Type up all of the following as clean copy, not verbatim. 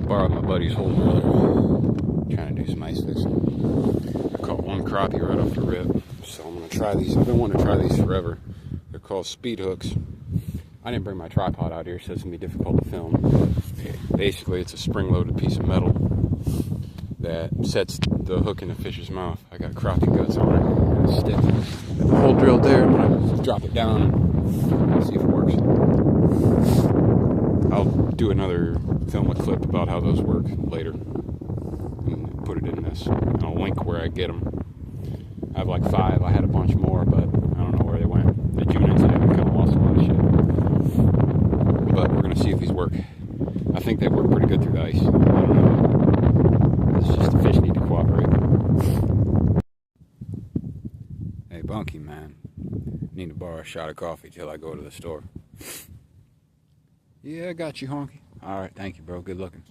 borrowed my buddy's hole driller, trying to do some ice fishing. I caught one crappie right off the rip, so I'm going to try these. I've been wanting to try these forever. They're called speed hooks. I didn't bring my tripod out here, so it's going to be difficult to film. But basically, it's a spring-loaded piece of metal that sets the hook in the fish's mouth. I got crappie guts on it, a stick. Got the hole drilled there. I'm going to drop it down and see if it works. I'll do another film a clip about how those work later and put it in this. And I'll link where I get them. I have like 5. I had a bunch more, but I don't know where they went. The Junins, I kind of lost a lot of shit. But we're going to see if these work. I think they work pretty good through the ice. I don't know. It's just the fish need to cooperate. Hey, Bunky, man. Need to borrow a shot of coffee till I go to the store. Yeah, I got you, honky. Alright, thank you, bro. Good looking.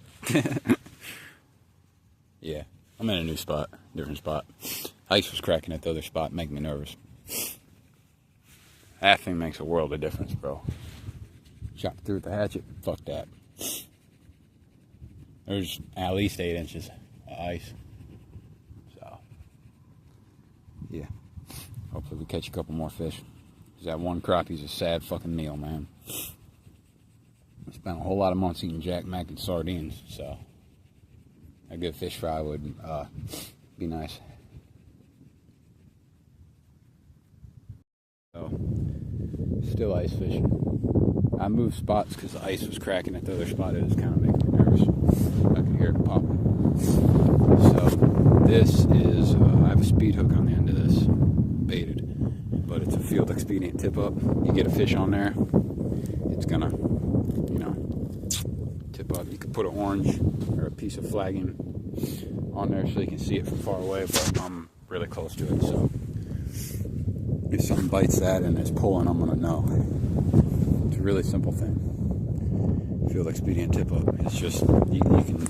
Yeah, I'm in a new spot. Different spot. Ice was cracking at the other spot, making me nervous. That thing makes a world of difference, bro. Shot through with the hatchet. Fuck that. There's at least 8 inches of ice. So, yeah. Hopefully we catch a couple more fish. Because that one crappie's a sad fucking meal, man. I spent a whole lot of months eating Jack Mac and sardines, so a good fish fry would be nice. So, still ice fishing. I moved spots because the ice was cracking at the other spot. It was kind of making me nervous. I could hear it popping. So, this is, I have a speed hook on the end of this, baited, but it's a field expedient tip up. You get a fish on there, it's gonna, you know, tip up. You could put an orange or a piece of flagging on there so you can see it from far away, but I'm really close to it, so if something bites that and it's pulling, I'm gonna know. It's a really simple thing. Field expedient tip up. It's just, you can,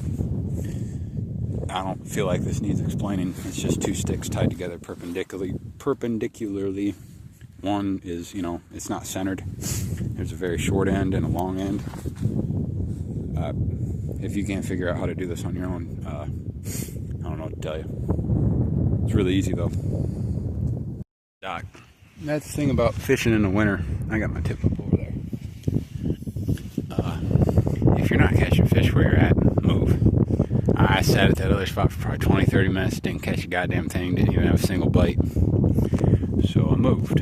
I don't feel like this needs explaining. It's just 2 sticks tied together perpendicularly. One is, you know, it's not centered. There's a very short end and a long end. If you can't figure out how to do this on your own, I don't know what to tell you. It's really easy though. Doc, that's the thing about fishing in the winter. I got my tip up over there. If you're not catching fish where you're at, move. I sat at that other spot for probably 20-30 minutes, didn't catch a goddamn thing, didn't even have a single bite. So I moved.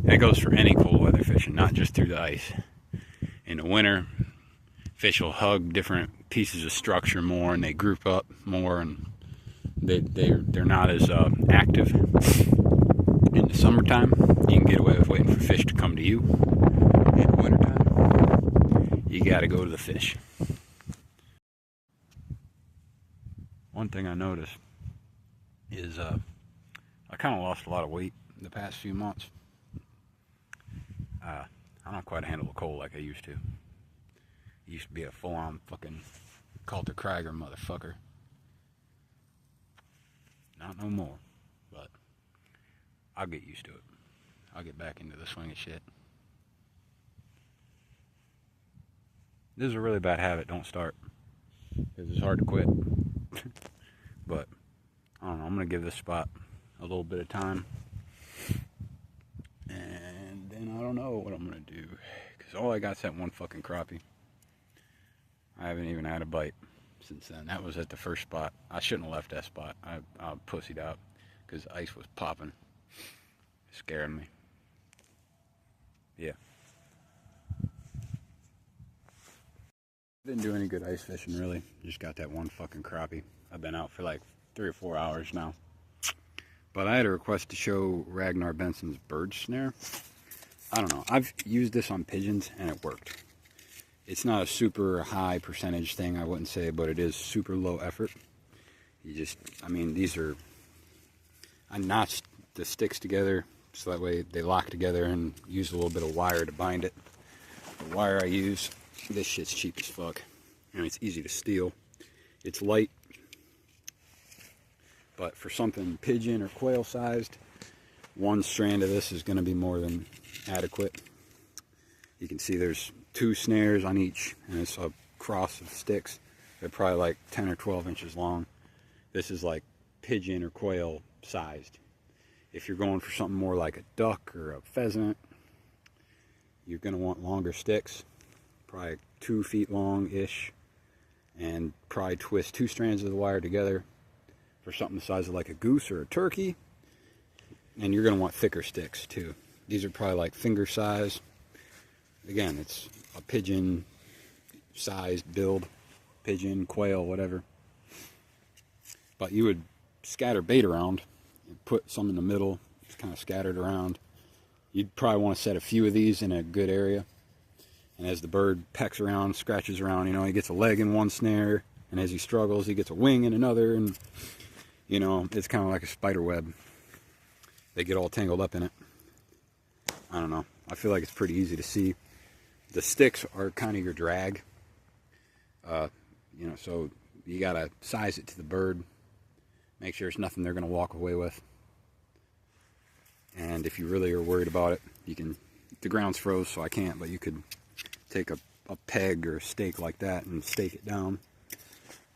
That goes for any cold weather fishing, not just through the ice. In the winter, fish will hug different pieces of structure more, and they group up more, and they're not as active. In the summertime, you can get away with waiting for fish to come to you. In the wintertime, you gotta go to the fish. One thing I noticed is I kind of lost a lot of weight in the past few months. I don't quite handle the cold like I used to. I used to be a full-on fucking Calter Krieger motherfucker. Not no more, but I'll get used to it. I'll get back into the swing of shit. This is a really bad habit. Don't start, because it's hard to quit. But I don't know. I'm gonna give this spot a little bit of time, and then I don't know what I'm gonna do, because all I got's that one fucking crappie. I haven't even had a bite since then. That was at the first spot. I shouldn't have left that spot. I pussied out because ice was popping, scaring me. Yeah. Didn't do any good ice fishing, really. Just got that one fucking crappie. I've been out for like 3 or 4 hours now. But I had a request to show Ragnar Benson's bird snare. I don't know. I've used this on pigeons and it worked. It's not a super high percentage thing, I wouldn't say, but it is super low effort. You just, I mean, these are, I notched the sticks together so that way they lock together, and use a little bit of wire to bind it. The wire I use, this shit's cheap as fuck, and it's easy to steal. It's light, but for something pigeon or quail sized, 1 strand of this is going to be more than adequate. You can see there's 2 snares on each, and it's a cross of sticks. They're probably like 10 or 12 inches long. This is like pigeon or quail sized. If you're going for something more like a duck or a pheasant, you're going to want longer sticks, probably 2 feet long-ish, and probably twist 2 strands of the wire together. For something the size of like a goose or a turkey, and you're going to want thicker sticks too. These are probably like finger size. Again, it's a pigeon sized build, pigeon, quail, whatever. But you would scatter bait around and put some in the middle, just kind of scattered around. You'd probably want to set a few of these in a good area, and as the bird pecks around, scratches around, you know, he gets a leg in one snare, and as he struggles, he gets a wing in another, and you know, it's kind of like a spider web. They get all tangled up in it. I don't know. I feel like it's pretty easy to see. The sticks are kind of your drag. You know, so you got to size it to the bird. Make sure it's nothing they're going to walk away with. And if you really are worried about it, you can, the ground's froze so I can't, but you could take a peg or a stake like that and stake it down.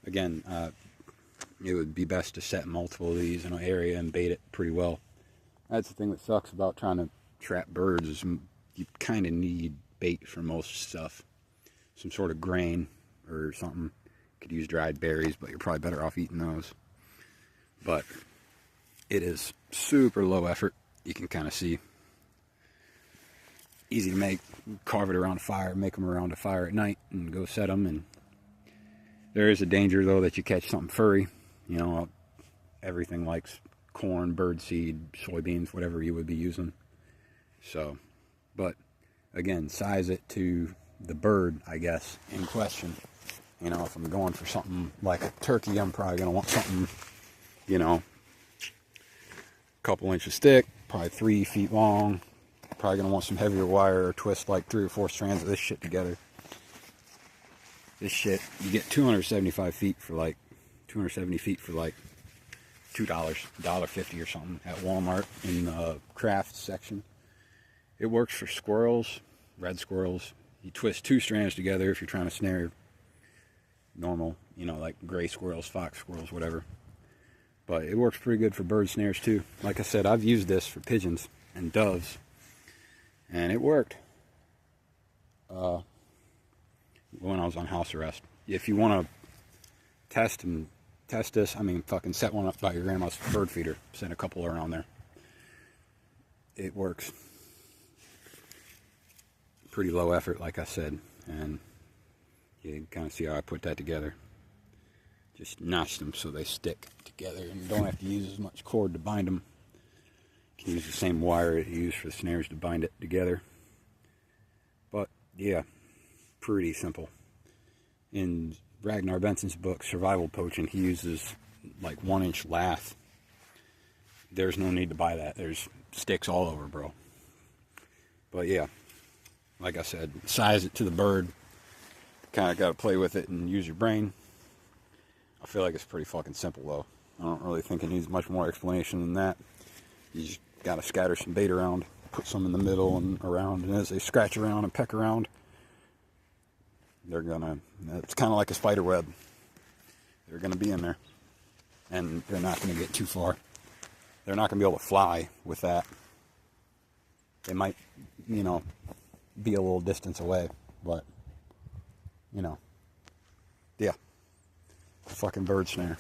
Again, it would be best to set multiple of these in an area and bait it pretty well. That's the thing that sucks about trying to trap birds, is you kind of need bait for most stuff. Some sort of grain or something. You could use dried berries, but you're probably better off eating those. But it is super low effort. You can kind of see. Easy to make. Carve it around a fire, make them around a fire at night, and go set them. And there is a danger, though, that you catch something furry. You know, everything likes corn, birdseed, soybeans, whatever you would be using. So, but again, size it to the bird, I guess, in question. You know, if I'm going for something like a turkey, I'm probably going to want something, you know, a couple inches thick, probably 3 feet long. Probably going to want some heavier wire, or twist like 3 or 4 strands of this shit together. This shit, you get 275 feet for like, 270 feet for like $2, $1.50 or something at Walmart in the craft section. It works for squirrels, red squirrels. You twist 2 strands together if you're trying to snare normal, you know, like gray squirrels, fox squirrels, whatever. But it works pretty good for bird snares too. Like I said, I've used this for pigeons and doves, and it worked when I was on house arrest. If you want to test this, I mean, fucking set one up by your grandma's bird feeder. Send a couple around there. It works. Pretty low effort, like I said, and you can kind of see how I put that together. Just notch them so they stick together, and you don't have to use as much cord to bind them. You can use the same wire that you use for the snares to bind it together. But yeah, pretty simple. In Ragnar Benson's book, Survival Poaching, he uses like 1-inch lath. There's no need to buy that. There's sticks all over, bro. But yeah, like I said, size it to the bird. Kind of got to play with it and use your brain. I feel like it's pretty fucking simple, though. I don't really think it needs much more explanation than that. You just got to scatter some bait around, put some in the middle and around, and as they scratch around and peck around, they're gonna, it's kind of like a spider web. They're gonna be in there, and they're not gonna get too far. They're not gonna be able to fly with that. They might, you know, be a little distance away, but, you know, yeah, fucking bird snare.